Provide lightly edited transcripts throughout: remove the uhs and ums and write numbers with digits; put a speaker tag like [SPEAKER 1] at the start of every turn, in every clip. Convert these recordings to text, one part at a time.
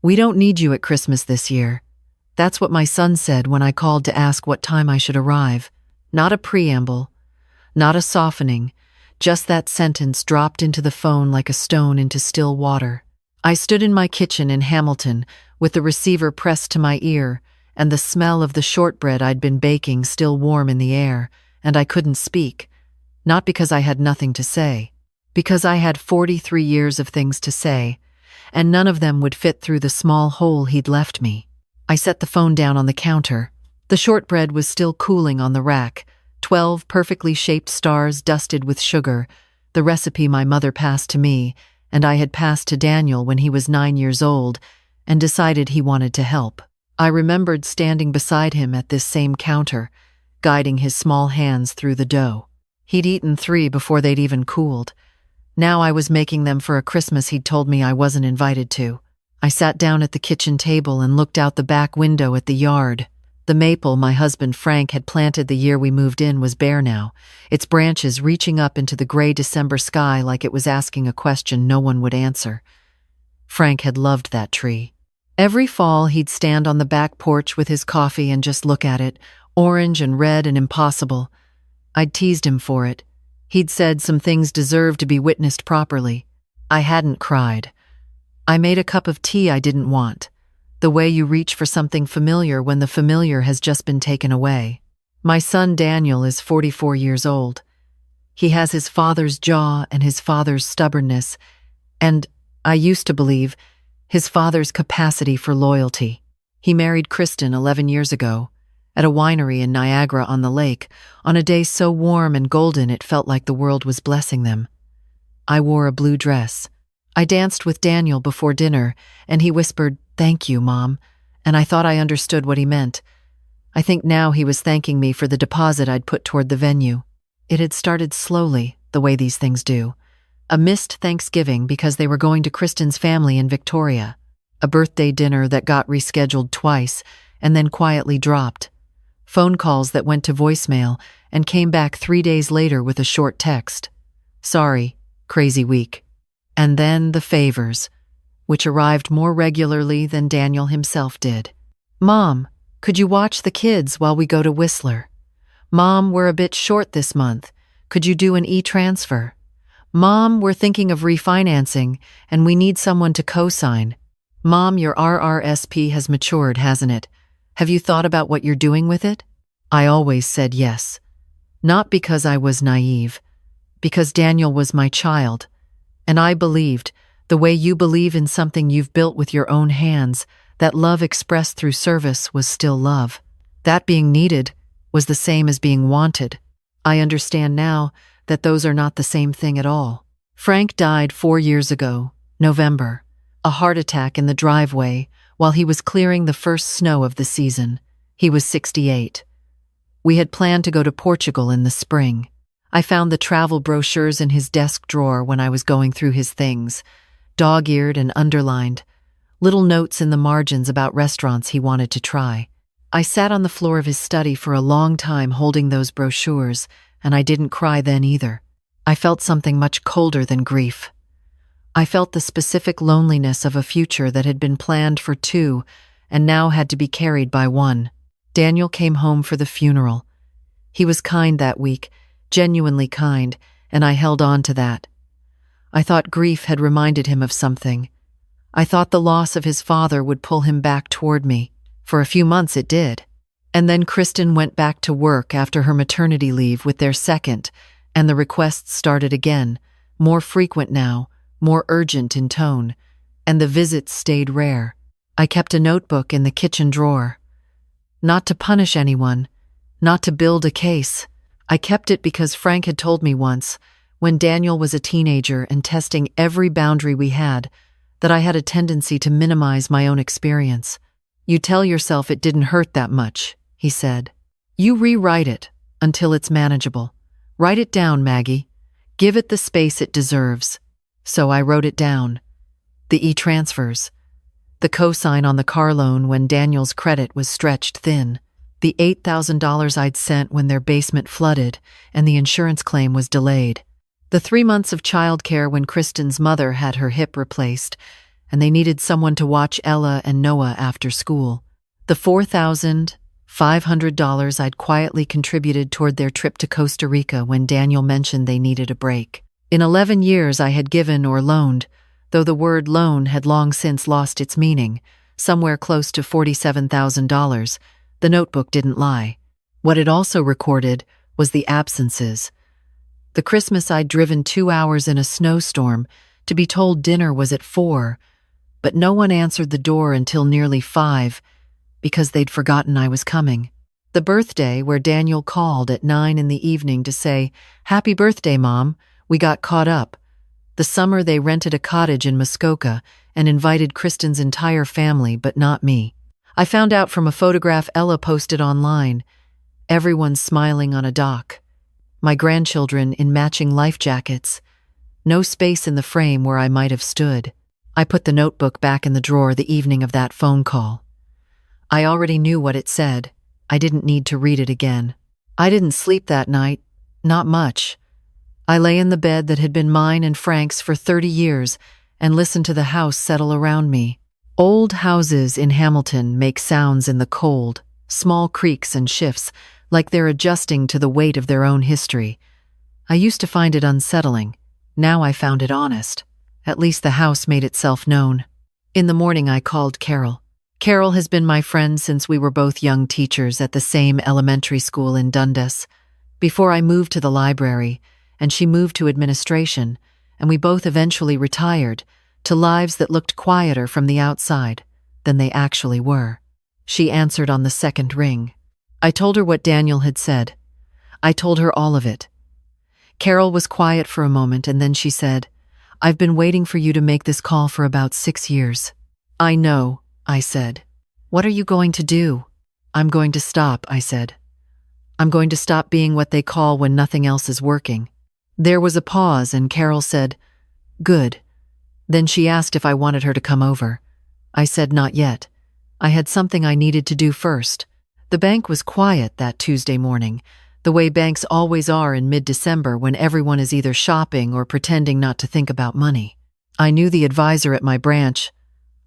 [SPEAKER 1] "We don't need you at Christmas this year." That's what my son said when I called to ask what time I should arrive. Not a preamble, not a softening, just that sentence dropped into the phone like a stone into still water. I stood in my kitchen in Hamilton with the receiver pressed to my ear and the smell of the shortbread I'd been baking still warm in the air, and I couldn't speak. Not because I had nothing to say, because I had 43 years of things to say, and none of them would fit through the small hole he'd left me. I set the phone down on the counter. The shortbread was still cooling on the rack, 12 perfectly shaped stars dusted with sugar, the recipe my mother passed to me, and I had passed to Daniel when he was 9 years old, and decided he wanted to help. I remembered standing beside him at this same counter, guiding his small hands through the dough. He'd eaten 3 before they'd even cooled. Now I was making them for a Christmas he'd told me I wasn't invited to. I sat down at the kitchen table and looked out the back window at the yard. The maple my husband Frank had planted the year we moved in was bare now, its branches reaching up into the gray December sky like it was asking a question no one would answer. Frank had loved that tree. Every fall he'd stand on the back porch with his coffee and just look at it, orange and red and impossible. I'd teased him for it. He'd said some things deserved to be witnessed properly. I hadn't cried. I made a cup of tea I didn't want. The way you reach for something familiar when the familiar has just been taken away. My son Daniel is 44 years old. He has his father's jaw and his father's stubbornness, and, I used to believe, his father's capacity for loyalty. He married Kristen 11 years ago, at a winery in Niagara-on-the-Lake, on a day so warm and golden it felt like the world was blessing them. I wore a blue dress. I danced with Daniel before dinner, and he whispered, "Thank you, Mom," and I thought I understood what he meant. I think now he was thanking me for the deposit I'd put toward the venue. It had started slowly, the way these things do. A missed Thanksgiving because they were going to Kristen's family in Victoria. A birthday dinner that got rescheduled twice and then quietly dropped. Phone calls that went to voicemail and came back 3 days later with a short text. "Sorry, crazy week." And then the favors, which arrived more regularly than Daniel himself did. "Mom, could you watch the kids while we go to Whistler? Mom, we're a bit short this month. Could you do an e-transfer? Mom, we're thinking of refinancing and we need someone to co-sign. Mom, your RRSP has matured, hasn't it? Have you thought about what you're doing with it?" I always said yes. Not because I was naive, because Daniel was my child. And I believed, the way you believe in something you've built with your own hands, that love expressed through service was still love. That being needed was the same as being wanted. I understand now that those are not the same thing at all. Frank died 4 years ago, November, a heart attack in the driveway while he was clearing the first snow of the season. He was 68. We had planned to go to Portugal in the spring. I found the travel brochures in his desk drawer when I was going through his things, dog-eared and underlined, little notes in the margins about restaurants he wanted to try. I sat on the floor of his study for a long time holding those brochures, and I didn't cry then either. I felt something much colder than grief. I felt the specific loneliness of a future that had been planned for 2 and now had to be carried by 1. Daniel came home for the funeral. He was kind that week, genuinely kind, and I held on to that. I thought grief had reminded him of something. I thought the loss of his father would pull him back toward me. For a few months it did. And then Kristen went back to work after her maternity leave with their second, and the requests started again, more frequent now, more urgent in tone, and the visits stayed rare. I kept a notebook in the kitchen drawer. Not to punish anyone, not to build a case. I kept it because Frank had told me once, when Daniel was a teenager and testing every boundary we had, that I had a tendency to minimize my own experience. "You tell yourself it didn't hurt that much," he said. "You rewrite it until it's manageable. Write it down, Maggie. Give it the space it deserves." So I wrote it down. The e-transfers. The cosign on the car loan when Daniel's credit was stretched thin. The $8,000 I'd sent when their basement flooded and the insurance claim was delayed. The 3 months of childcare when Kristen's mother had her hip replaced, and they needed someone to watch Ella and Noah after school. The $4,500 I'd quietly contributed toward their trip to Costa Rica when Daniel mentioned they needed a break. In 11 years I had given or loaned, though the word loan had long since lost its meaning, somewhere close to $47,000. The notebook didn't lie. What it also recorded was the absences. The Christmas I'd driven 2 hours in a snowstorm to be told dinner was at 4, but no one answered the door until nearly 5 because they'd forgotten I was coming. The birthday where Daniel called at 9 in the evening to say, "Happy birthday, Mom, we got caught up." The summer they rented a cottage in Muskoka and invited Kristen's entire family, but not me. I found out from a photograph Ella posted online. Everyone smiling on a dock. My grandchildren in matching life jackets. No space in the frame where I might have stood. I put the notebook back in the drawer the evening of that phone call. I already knew what it said. I didn't need to read it again. I didn't sleep that night. Not much. I lay in the bed that had been mine and Frank's for 30 years and listened to the house settle around me. Old houses in Hamilton make sounds in the cold, small creaks and shifts, like they're adjusting to the weight of their own history. I used to find it unsettling. Now I found it honest. At least the house made itself known. In the morning I called Carol. Carol has been my friend since we were both young teachers at the same elementary school in Dundas. Before I moved to the library, and she moved to administration, and we both eventually retired to lives that looked quieter from the outside than they actually were. She answered on the second ring. I told her what Daniel had said. I told her all of it. Carol was quiet for a moment, and then she said, "I've been waiting for you to make this call for about 6 years." "I know," I said. "What are you going to do?" "I'm going to stop," I said. "I'm going to stop being what they call when nothing else is working." There was a pause, and Carol said, "Good." Then she asked if I wanted her to come over. I said not yet. I had something I needed to do first. The bank was quiet that Tuesday morning, the way banks always are in mid-December when everyone is either shopping or pretending not to think about money. I knew the advisor at my branch,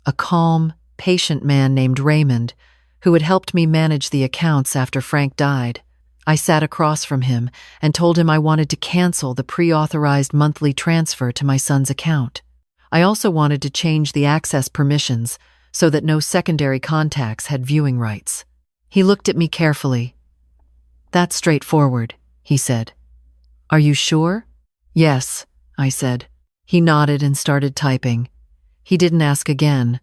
[SPEAKER 1] a calm, patient man named Raymond, who had helped me manage the accounts after Frank died. I sat across from him and told him I wanted to cancel the pre-authorized monthly transfer to my son's account. I also wanted to change the access permissions so that no secondary contacts had viewing rights. He looked at me carefully. "That's straightforward," he said. "Are you sure?" "Yes," I said. He nodded and started typing. He didn't ask again.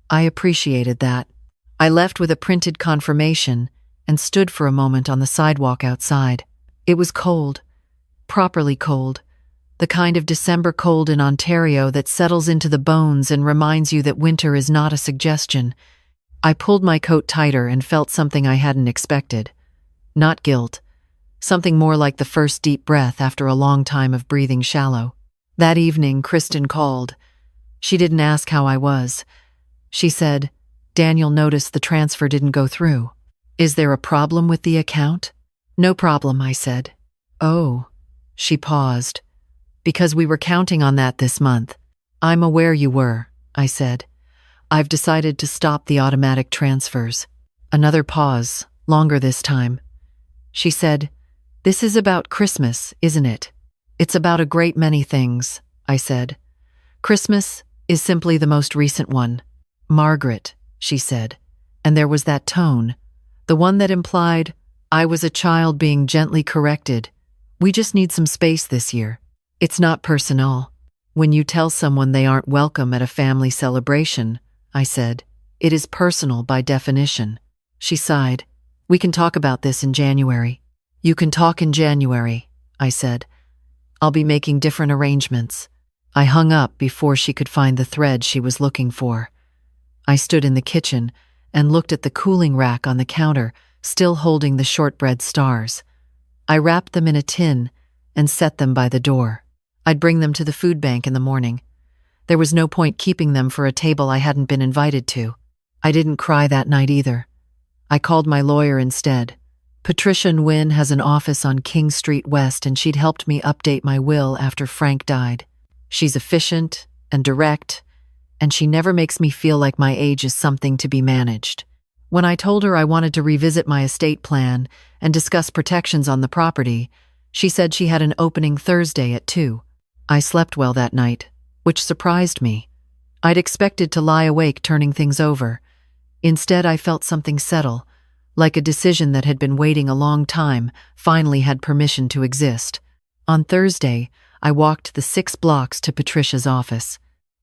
[SPEAKER 1] I appreciated that. I left with a printed confirmation and stood for a moment on the sidewalk outside. It was cold, properly cold, the kind of December cold in Ontario that settles into the bones and reminds you that winter is not a suggestion. I pulled my coat tighter and felt something I hadn't expected. Not guilt. Something more like the first deep breath after a long time of breathing shallow. That evening, Kristen called. She didn't ask how I was. She said, "Daniel noticed the transfer didn't go through. Is there a problem with the account?" "No problem," I said. "Oh," she paused. "Because we were counting on that this month." "I'm aware you were," I said. "I've decided to stop the automatic transfers." Another pause, longer this time. She said, "This is about Christmas, isn't it?" "It's about a great many things," I said. "Christmas is simply the most recent one." "Margaret," she said, and there was that tone, the one that implied I was a child being gently corrected. "We just need some space this year. It's not personal. When you tell someone they aren't welcome at a family celebration," I said, "it is personal by definition." She sighed. "We can talk about this in January." "You can talk in January," I said. "I'll be making different arrangements." I hung up before she could find the thread she was looking for. I stood in the kitchen and looked at the cooling rack on the counter, still holding the shortbread stars. I wrapped them in a tin and set them by the door. I'd bring them to the food bank in the morning. There was no point keeping them for a table I hadn't been invited to. I didn't cry that night either. I called my lawyer instead. Patricia Nguyen has an office on King Street West, and she'd helped me update my will after Frank died. She's efficient and direct, and she never makes me feel like my age is something to be managed. When I told her I wanted to revisit my estate plan and discuss protections on the property, she said she had an opening Thursday at 2. I slept well that night, which surprised me. I'd expected to lie awake turning things over. Instead, I felt something settle, like a decision that had been waiting a long time finally had permission to exist. On Thursday, I walked the 6 blocks to Patricia's office.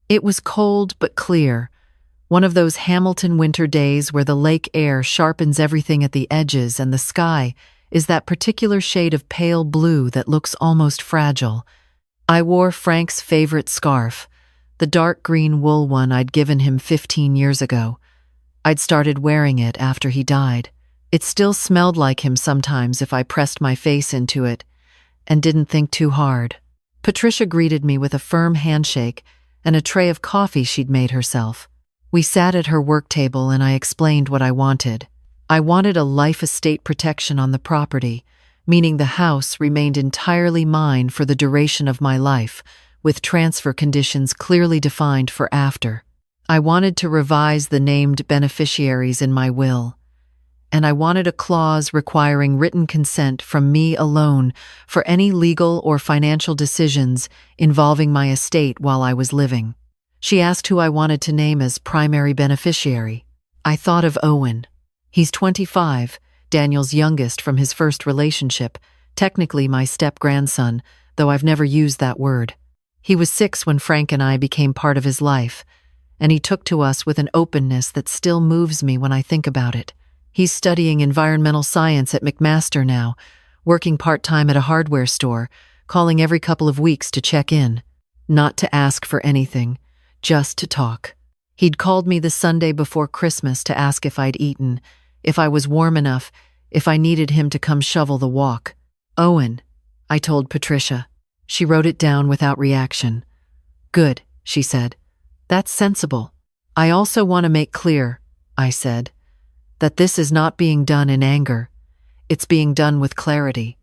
[SPEAKER 1] It was cold but clear, one of those Hamilton winter days where the lake air sharpens everything at the edges and the sky is that particular shade of pale blue that looks almost fragile. I wore Frank's favorite scarf, the dark green wool one I'd given him 15 years ago. I'd started wearing it after he died. It still smelled like him sometimes if I pressed my face into it and didn't think too hard. Patricia greeted me with a firm handshake and a tray of coffee she'd made herself. We sat at her work table and I explained what I wanted. I wanted a life estate protection on the property, meaning the house remained entirely mine for the duration of my life, with transfer conditions clearly defined for after. I wanted to revise the named beneficiaries in my will, and I wanted a clause requiring written consent from me alone for any legal or financial decisions involving my estate while I was living. She asked who I wanted to name as primary beneficiary. I thought of Owen. He's 25, Daniel's youngest from his first relationship, technically my step-grandson, though I've never used that word. He was 6 when Frank and I became part of his life, and he took to us with an openness that still moves me when I think about it. He's studying environmental science at McMaster now, working part-time at a hardware store, calling every couple of weeks to check in. Not to ask for anything, just to talk. He'd called me the Sunday before Christmas to ask if I'd eaten, if I was warm enough, if I needed him to come shovel the walk. Owen, I told Patricia. She wrote it down without reaction. Good, she said. That's sensible. I also want to make clear, I said, that this is not being done in anger. It's being done with clarity.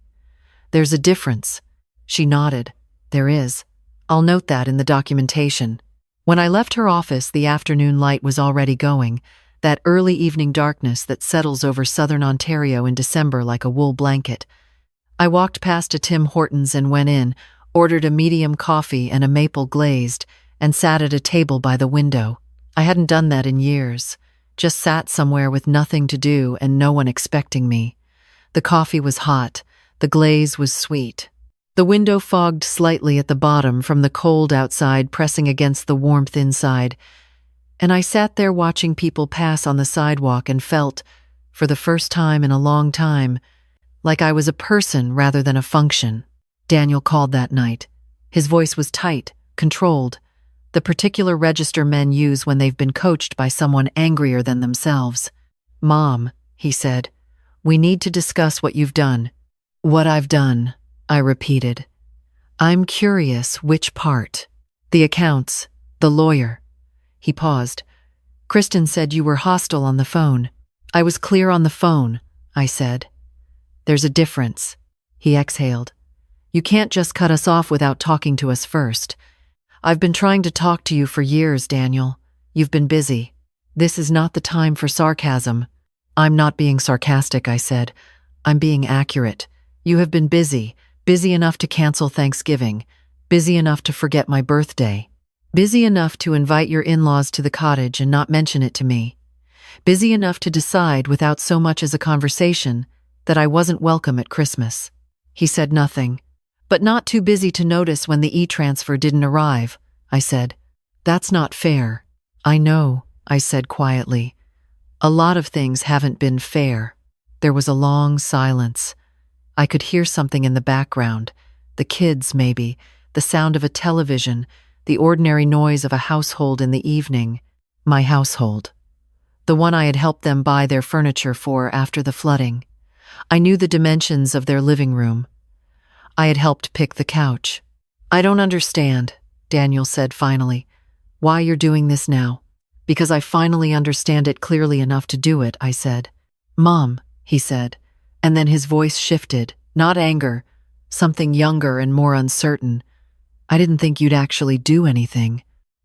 [SPEAKER 1] There's a difference. She nodded. There is. I'll note that in the documentation. When I left her office, the afternoon light was already going, that early evening darkness that settles over southern Ontario in December like a wool blanket. I walked past a Tim Hortons and went in, ordered a medium coffee and a maple glazed, and sat at a table by the window. I hadn't done that in years, just sat somewhere with nothing to do and no one expecting me. The coffee was hot, the glaze was sweet. The window fogged slightly at the bottom from the cold outside pressing against the warmth inside, and I sat there watching people pass on the sidewalk and felt, for the first time in a long time, like I was a person rather than a function. Daniel called that night. His voice was tight, controlled, the particular register men use when they've been coached by someone angrier than themselves. Mom, he said, we need to discuss what you've done. What I've done, I repeated. I'm curious which part. The accounts, the lawyer. He paused. Kristen said you were hostile on the phone. I was clear on the phone, I said. There's a difference. He exhaled. You can't just cut us off without talking to us first. I've been trying to talk to you for years, Daniel. You've been busy. This is not the time for sarcasm. I'm not being sarcastic, I said. I'm being accurate. You have been busy, busy enough to cancel Thanksgiving, busy enough to forget my birthday, busy enough to invite your in-laws to the cottage and not mention it to me, busy enough to decide without so much as a conversation that I wasn't welcome at Christmas. He said nothing, but not too busy to notice when the e-transfer didn't arrive. I said, that's not fair. I know, I said quietly. A lot of things haven't been fair. There was a long silence. I could hear something in the background, the kids maybe, the sound of a television, the ordinary noise of a household in the evening. My household. The one I had helped them buy their furniture for after the flooding. I knew the dimensions of their living room. I had helped pick the couch. I don't understand, Daniel said finally, why you're doing this now. Because I finally understand it clearly enough to do it, I said. Mom, he said, and then his voice shifted, not anger, something younger and more uncertain. I didn't think you'd actually do anything.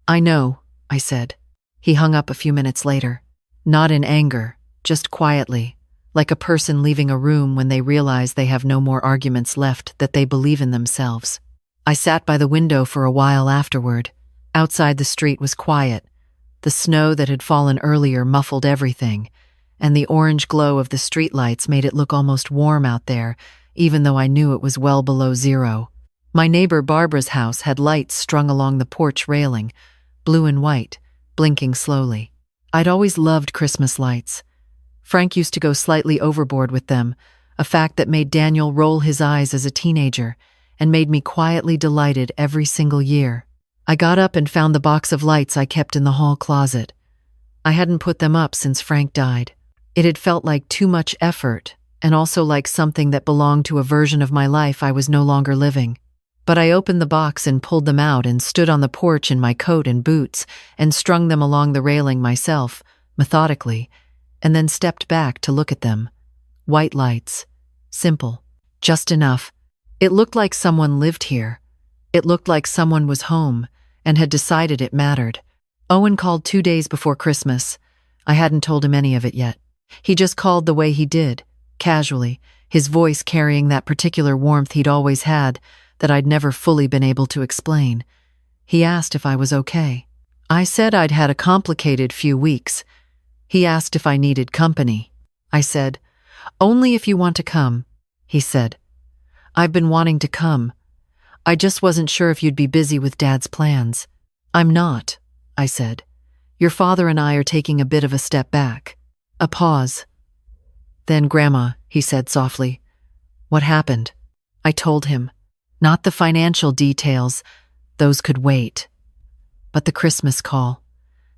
[SPEAKER 1] I know, I said. He hung up a few minutes later. Not in anger, just quietly, like a person leaving a room when they realize they have no more arguments left, that they believe in themselves. I sat by the window for a while afterward. Outside the street was quiet. The snow that had fallen earlier muffled everything, and the orange glow of the streetlights made it look almost warm out there, even though I knew it was well below zero. My neighbor Barbara's house had lights strung along the porch railing, blue and white, blinking slowly. I'd always loved Christmas lights. Frank used to go slightly overboard with them, a fact that made Daniel roll his eyes as a teenager and made me quietly delighted every single year. I got up and found the box of lights I kept in the hall closet. I hadn't put them up since Frank died. It had felt like too much effort, and also like something that belonged to a version of my life I was no longer living. But I opened the box and pulled them out and stood on the porch in my coat and boots and strung them along the railing myself, methodically, and then stepped back to look at them. White lights. Simple. Just enough. It looked like someone lived here. It looked like someone was home and had decided it mattered. Owen called 2 days before Christmas. I hadn't told him any of it yet. He just called the way he did, casually, his voice carrying that particular warmth he'd always had that I'd never fully been able to explain. He asked if I was okay. I said I'd had a complicated few weeks. He asked if I needed company. I said, "Only if you want to come," he said. "I've been wanting to come. I just wasn't sure if you'd be busy with Dad's plans." "I'm not," I said. "Your father and I are taking a bit of a step back." A pause. "Then, Grandma," he said softly, "what happened?" I told him. Not the financial details, those could wait. But the Christmas call,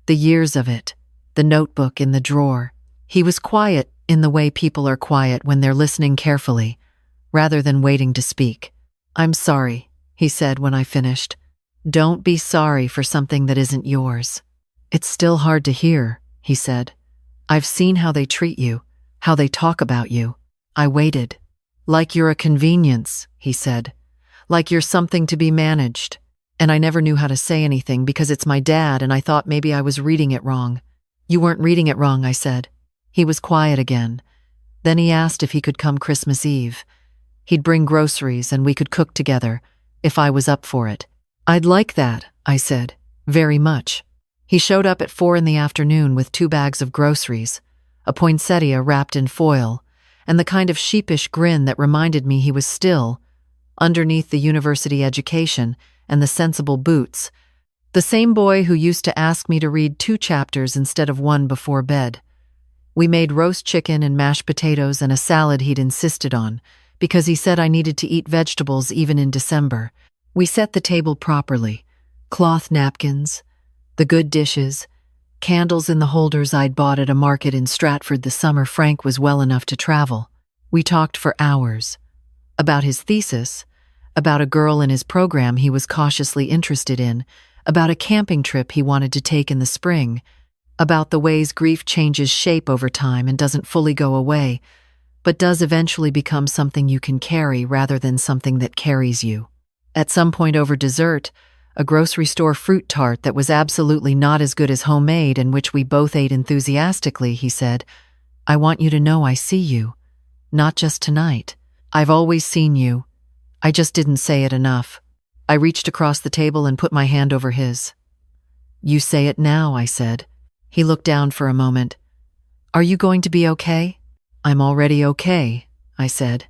[SPEAKER 1] the years of it, the notebook in the drawer. He was quiet in the way people are quiet when they're listening carefully, rather than waiting to speak. "I'm sorry," he said when I finished. "Don't be sorry for something that isn't yours." "It's still hard to hear," he said. "I've seen how they treat you, how they talk about you." I waited. "Like you're a convenience," he said. "Like you're something to be managed." And I never knew how to say anything because it's my dad, and I thought maybe I was reading it wrong. "You weren't reading it wrong," I said. He was quiet again. Then he asked if he could come Christmas Eve. He'd bring groceries and we could cook together, if I was up for it. "I'd like that," I said, "very much." He showed up at 4 in the afternoon with 2 bags of groceries, a poinsettia wrapped in foil, and the kind of sheepish grin that reminded me he was still, underneath the university education and the sensible boots, the same boy who used to ask me to read 2 chapters instead of 1 before bed. We made roast chicken and mashed potatoes and a salad he'd insisted on, because he said I needed to eat vegetables even in December. We set the table properly. Cloth napkins, the good dishes, candles in the holders I'd bought at a market in Stratford the summer Frank was well enough to travel. We talked for hours. About his thesis, about a girl in his program he was cautiously interested in, about a camping trip he wanted to take in the spring, about the ways grief changes shape over time and doesn't fully go away, but does eventually become something you can carry rather than something that carries you. At some point over dessert, a grocery store fruit tart that was absolutely not as good as homemade and which we both ate enthusiastically, he said, "I want you to know I see you. Not just tonight. I've always seen you. I just didn't say it enough." I reached across the table and put my hand over his. "You say it now," I said. He looked down for a moment. "Are you going to be okay?" "I'm already okay," I said.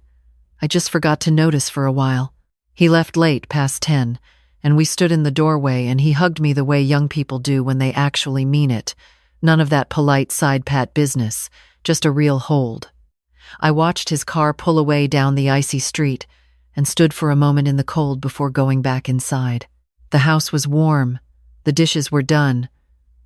[SPEAKER 1] "I just forgot to notice for a while." He left late, past 10, and we stood in the doorway and he hugged me the way young people do when they actually mean it. None of that polite side-pat business, just a real hold. I watched his car pull away down the icy street and stood for a moment in the cold before going back inside. The house was warm. The dishes were done.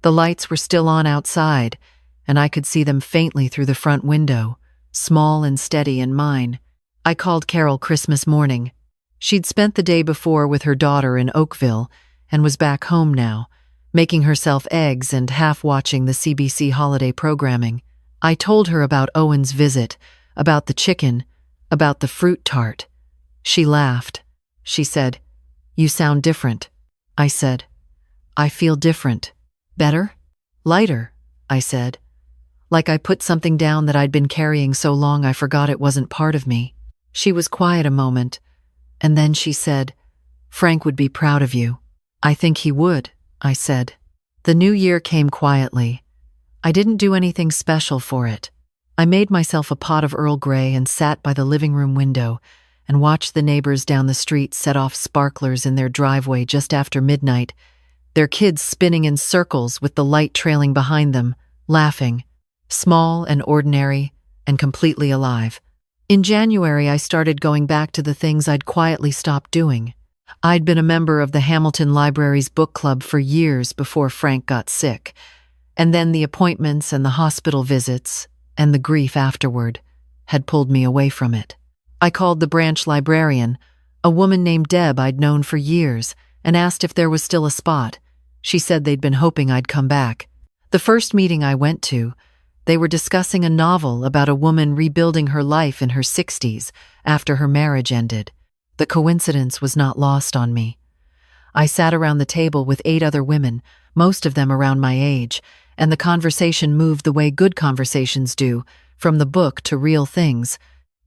[SPEAKER 1] The lights were still on outside, and I could see them faintly through the front window, small and steady in mine. I called Carol Christmas morning. She'd spent the day before with her daughter in Oakville and was back home now, making herself eggs and half-watching the CBC holiday programming. I told her about Owen's visit, about the chicken, about the fruit tart. She laughed. She said, "You sound different." I said, "I feel different." Better? Lighter, I said. Like I put something down that I'd been carrying so long I forgot it wasn't part of me. She was quiet a moment, and then she said, "Frank would be proud of you." "I think he would," I said. The new year came quietly. I didn't do anything special for it. I made myself a pot of Earl Grey and sat by the living room window and watched the neighbors down the street set off sparklers in their driveway just after midnight, their kids spinning in circles with the light trailing behind them, laughing, small and ordinary and completely alive. In January, I started going back to the things I'd quietly stopped doing. I'd been a member of the Hamilton Library's book club for years before Frank got sick, and then the appointments and the hospital visits and the grief afterward had pulled me away from it. I called the branch librarian, a woman named Deb I'd known for years, and asked if there was still a spot. She said they'd been hoping I'd come back. The first meeting I went to, they were discussing a novel about a woman rebuilding her life in her 60s after her marriage ended. The coincidence was not lost on me. I sat around the table with 8 other women, most of them around my age, and the conversation moved the way good conversations do, from the book to real things,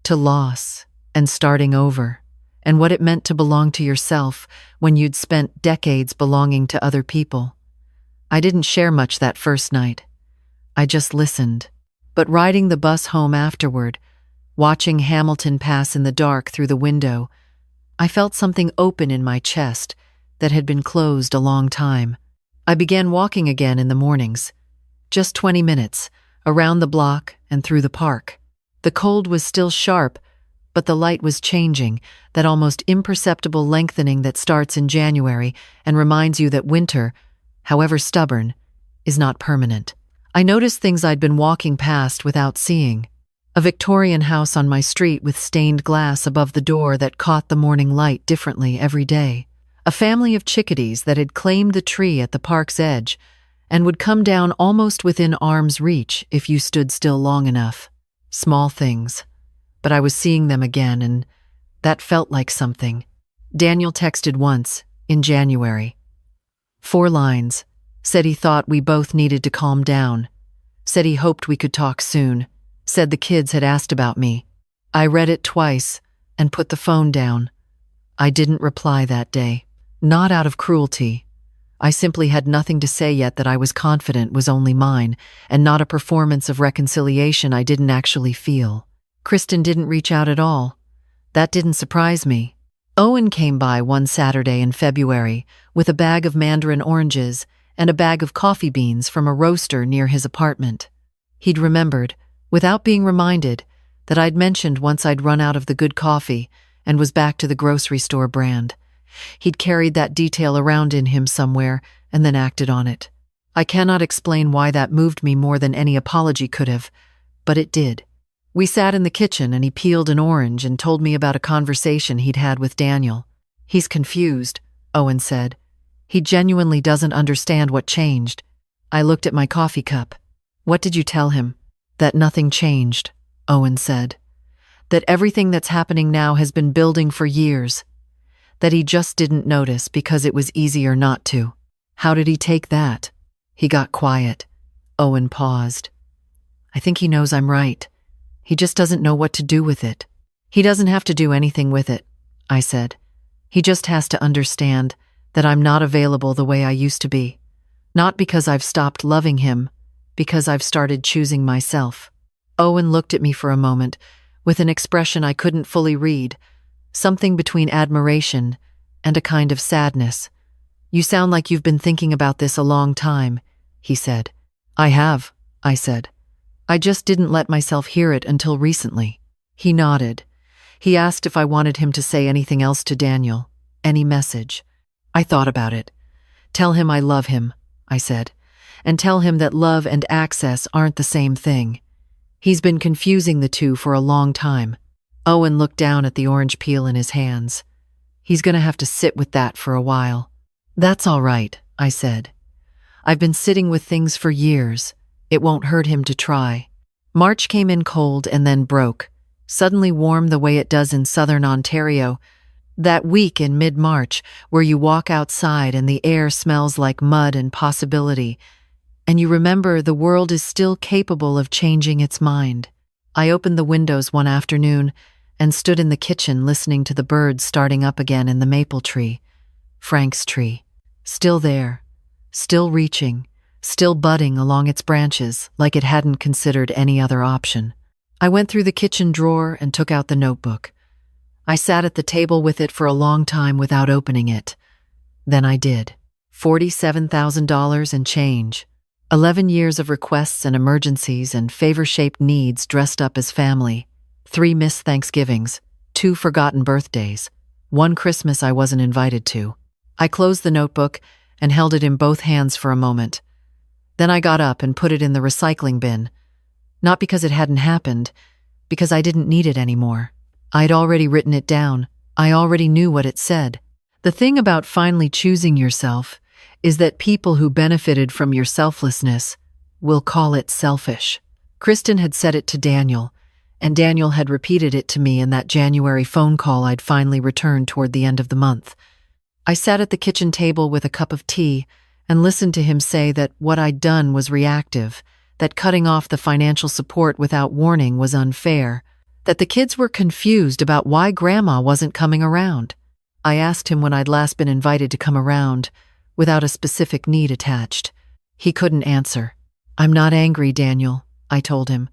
[SPEAKER 1] to loss and starting over, and what it meant to belong to yourself when you'd spent decades belonging to other people. I didn't share much that first night. I just listened. But riding the bus home afterward, watching Hamilton pass in the dark through the window, I felt something open in my chest that had been closed a long time. I began walking again in the mornings, just 20 minutes, around the block and through the park. The cold was still sharp, but the light was changing, that almost imperceptible lengthening that starts in January and reminds you that winter, however stubborn, is not permanent. I noticed things I'd been walking past without seeing. A Victorian house on my street with stained glass above the door that caught the morning light differently every day. A family of chickadees that had claimed the tree at the park's edge and would come down almost within arm's reach if you stood still long enough. Small things, but I was seeing them again, and that felt like something. Daniel texted once, in January. 4 lines. Said he thought we both needed to calm down. Said he hoped we could talk soon. Said the kids had asked about me. I read it twice and put the phone down. I didn't reply that day. Not out of cruelty. I simply had nothing to say yet that I was confident was only mine, and not a performance of reconciliation I didn't actually feel. Kristen didn't reach out at all. That didn't surprise me. Owen came by one Saturday in February with a bag of mandarin oranges and a bag of coffee beans from a roaster near his apartment. He'd remembered, without being reminded, that I'd mentioned once I'd run out of the good coffee and was back to the grocery store brand. He'd carried that detail around in him somewhere and then acted on it. I cannot explain why that moved me more than any apology could have, but it did. We sat in the kitchen and he peeled an orange and told me about a conversation he'd had with Daniel. "He's confused," Owen said. "He genuinely doesn't understand what changed." I looked at my coffee cup. "What did you tell him?" "That nothing changed," Owen said. "That everything that's happening now has been building for years. That he just didn't notice because it was easier not to." "How did he take that?" He got quiet. Owen paused. "I think he knows I'm right. He just doesn't know what to do with it." "He doesn't have to do anything with it," I said. "He just has to understand that I'm not available the way I used to be. Not because I've stopped loving him, because I've started choosing myself." Owen looked at me for a moment, with an expression I couldn't fully read, something between admiration and a kind of sadness. "You sound like you've been thinking about this a long time," he said. "I have," I said. "I just didn't let myself hear it until recently." He nodded. He asked if I wanted him to say anything else to Daniel, any message. I thought about it. "Tell him I love him," I said, "and tell him that love and access aren't the same thing. He's been confusing the two for a long time." Owen looked down at the orange peel in his hands. "He's going to have to sit with that for a while." "That's all right," I said. "I've been sitting with things for years. It won't hurt him to try." March came in cold and then broke, suddenly warm the way it does in southern Ontario, That week in mid-March where you walk outside and the air smells like mud and possibility, and you remember the world is still capable of changing its mind. I opened the windows one afternoon and stood in the kitchen listening to the birds starting up again in the maple tree, Frank's tree. Still there, still reaching, still budding along its branches like it hadn't considered any other option. I went through the kitchen drawer and took out the notebook. I sat at the table with it for a long time without opening it. Then I did. $47,000 and change. 11 years of requests and emergencies and favor-shaped needs dressed up as family. 3 missed Thanksgivings, 2 forgotten birthdays, 1 Christmas I wasn't invited to. I closed the notebook and held it in both hands for a moment. Then I got up and put it in the recycling bin. Not because it hadn't happened, because I didn't need it anymore. I'd already written it down. I already knew what it said. The thing about finally choosing yourself is that people who benefited from your selflessness will call it selfish. Kristen had said it to Daniel, and Daniel had repeated it to me in that January phone call I'd finally returned toward the end of the month. I sat at the kitchen table with a cup of tea and listened to him say that what I'd done was reactive, that cutting off the financial support without warning was unfair, that the kids were confused about why Grandma wasn't coming around. I asked him when I'd last been invited to come around, without a specific need attached. He couldn't answer. "I'm not angry, Daniel," I told him.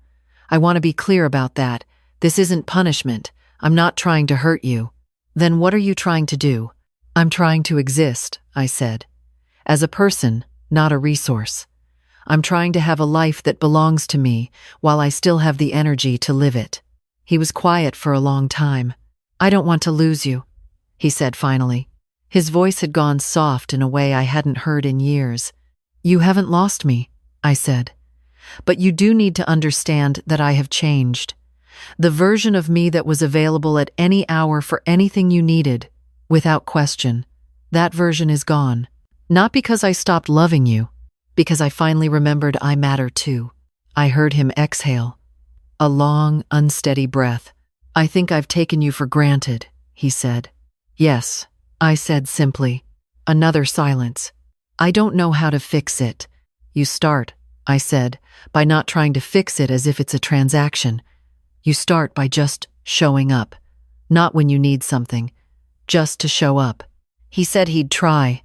[SPEAKER 1] "I want to be clear about that. This isn't punishment. I'm not trying to hurt you." "Then what are you trying to do?" "I'm trying to exist," I said. "As a person, not a resource. I'm trying to have a life that belongs to me while I still have the energy to live it." He was quiet for a long time. "I don't want to lose you," he said finally. His voice had gone soft in a way I hadn't heard in years. "You haven't lost me," I said. "But you do need to understand that I have changed. The version of me that was available at any hour for anything you needed, without question, that version is gone. Not because I stopped loving you, because I finally remembered I matter too." I heard him exhale. A long, unsteady breath. "I think I've taken you for granted," he said. "Yes," I said simply. Another silence. "I don't know how to fix it." "You start," I said, "by not trying to fix it as if it's a transaction. You start by just showing up. Not when you need something, just to show up." He said he'd try.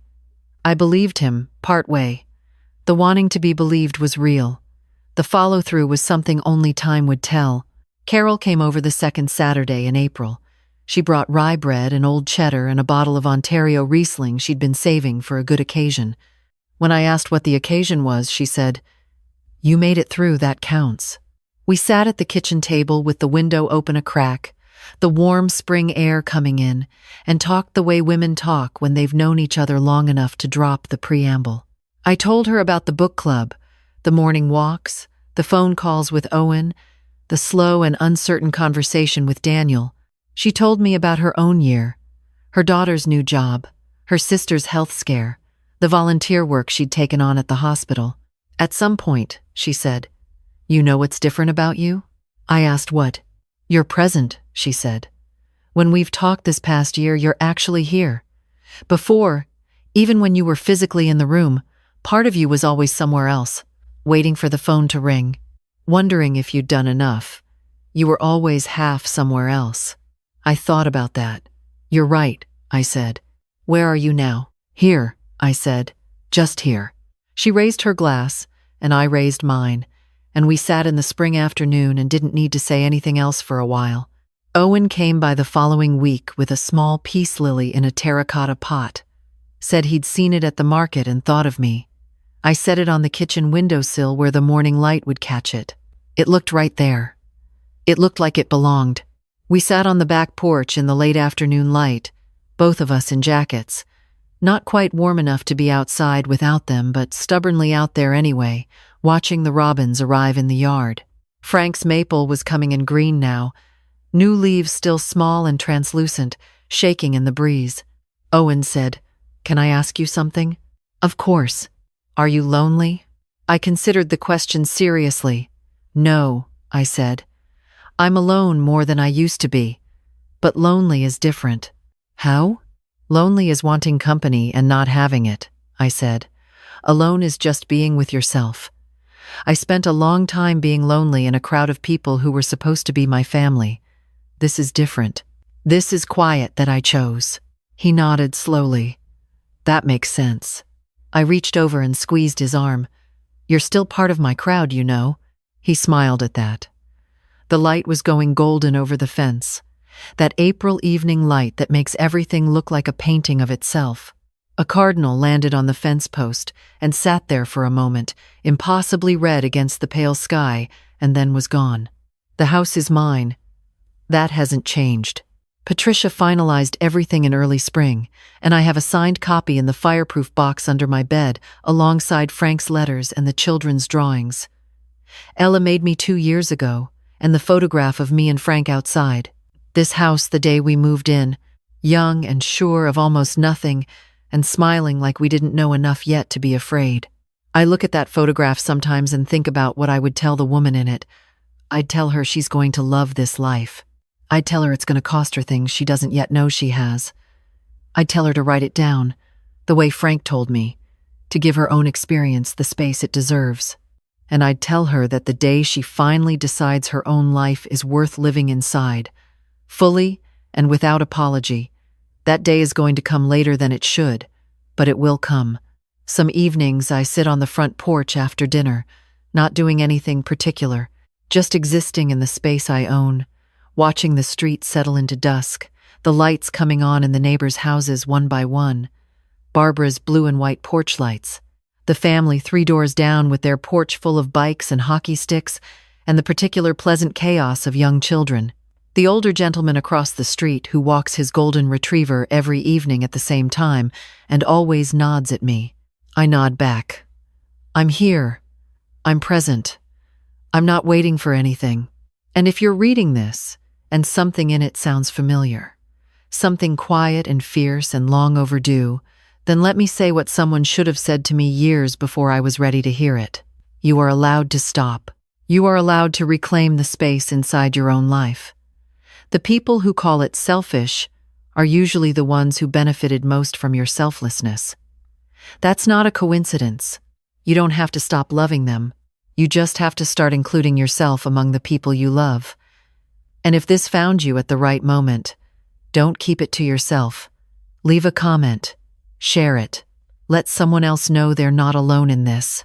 [SPEAKER 1] I believed him, part way. The wanting to be believed was real. The follow-through was something only time would tell. Carol came over the second Saturday in April. She brought rye bread and old cheddar and a bottle of Ontario Riesling she'd been saving for a good occasion. When I asked what the occasion was, she said, "You made it through, that counts." We sat at the kitchen table with the window open a crack, the warm spring air coming in, and talked the way women talk when they've known each other long enough to drop the preamble. I told her about the book club, the morning walks, the phone calls with Owen, the slow and uncertain conversation with Daniel. She told me about her own year, her daughter's new job, her sister's health scare, the volunteer work she'd taken on at the hospital. "At some point," she said, "you know what's different about you?" I asked what. "You're present," she said. "When we've talked this past year, you're actually here. Before, even when you were physically in the room, part of you was always somewhere else, waiting for the phone to ring, wondering if you'd done enough. You were always half somewhere else." I thought about that. "You're right," I said. "Where are you now?" "Here," I said. "Just here." She raised her glass, and I raised mine, and we sat in the spring afternoon and didn't need to say anything else for a while. Owen came by the following week with a small peace lily in a terracotta pot. Said he'd seen it at the market and thought of me. I set it on the kitchen windowsill where the morning light would catch it. It looked right there. It looked like it belonged. We sat on the back porch in the late afternoon light, both of us in jackets. Not quite warm enough to be outside without them, but stubbornly out there anyway, watching the robins arrive in the yard. Frank's maple was coming in green now, new leaves still small and translucent, shaking in the breeze. Owen said, "Can I ask you something?" "Of course." "Are you lonely?" I considered the question seriously. "No," I said. "I'm alone more than I used to be, but lonely is different." How? Lonely is wanting company and not having it, I said. Alone is just being with yourself. I spent a long time being lonely in a crowd of people who were supposed to be my family. This is different. This is quiet that I chose. He nodded slowly. That makes sense. I reached over and squeezed his arm. You're still part of my crowd, you know. He smiled at that. The light was going golden over the fence. That April evening light that makes everything look like a painting of itself. A cardinal landed on the fence post and sat there for a moment, impossibly red against the pale sky, and then was gone. The house is mine. That hasn't changed. Patricia finalized everything in early spring, and I have a signed copy in the fireproof box under my bed, alongside Frank's letters and the children's drawings. Ella made me 2 years ago, and the photograph of me and Frank outside. This house the day we moved in, young and sure of almost nothing, and smiling like we didn't know enough yet to be afraid. I look at that photograph sometimes and think about what I would tell the woman in it. I'd tell her she's going to love this life. I'd tell her it's going to cost her things she doesn't yet know she has. I'd tell her to write it down, the way Frank told me, to give her own experience the space it deserves. And I'd tell her that the day she finally decides her own life is worth living inside, fully and without apology, that day is going to come later than it should, but it will come. Some evenings I sit on the front porch after dinner, not doing anything particular, just existing in the space I own, watching the street settle into dusk, the lights coming on in the neighbors' houses one by one, Barbara's blue and white porch lights, the family 3 doors down with their porch full of bikes and hockey sticks, and the particular pleasant chaos of young children. The older gentleman across the street who walks his golden retriever every evening at the same time and always nods at me. I nod back. I'm here. I'm present. I'm not waiting for anything. And if you're reading this, and something in it sounds familiar, something quiet and fierce and long overdue, then let me say what someone should have said to me years before I was ready to hear it. You are allowed to stop. You are allowed to reclaim the space inside your own life. The people who call it selfish are usually the ones who benefited most from your selflessness. That's not a coincidence. You don't have to stop loving them. You just have to start including yourself among the people you love. And if this found you at the right moment, don't keep it to yourself. Leave a comment. Share it. Let someone else know they're not alone in this.